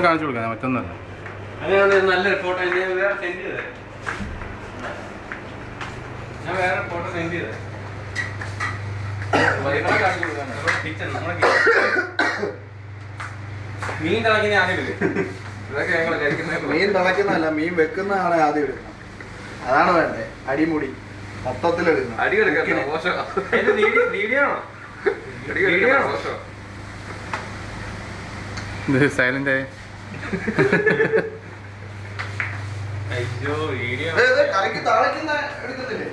കാണിച്ചു കൊടുക്കാം മറ്റൊന്നല്ല. അങ്ങനെയാണെങ്കിൽ നല്ലൊരു ഫോട്ടോ ഞാൻ വേറെ സെൻഡ് ചെയ്തേ. ഞാൻ വേറെ ഫോട്ടോ സെൻഡ് ചെയ്തേ. കിച്ചൺ നമ്മളെ മീൻ തിളക്കുന്ന ആദ്യം ഇടും. ഇതൊക്കെ ഞങ്ങൾ കഴിക്കുന്നത്. മീൻ തിളക്കുന്നതല്ല, മീൻ വെക്കുന്നതാണ് ആദ്യം എടുക്കുന്നത്. അതാണ് വേണ്ടേ, അടിമുടി മൊത്തത്തിൽ എടുക്കണം. അടി എടുക്കണം. മോശം വീഡിയോ ആണോ? വീഡിയോ ആണോ മോശം? സൈലന്റ് ആയി. അയ്യോ വീഡിയോ കറിക്ക് താളിക്കുന്ന എടുക്കത്തില്ലേ?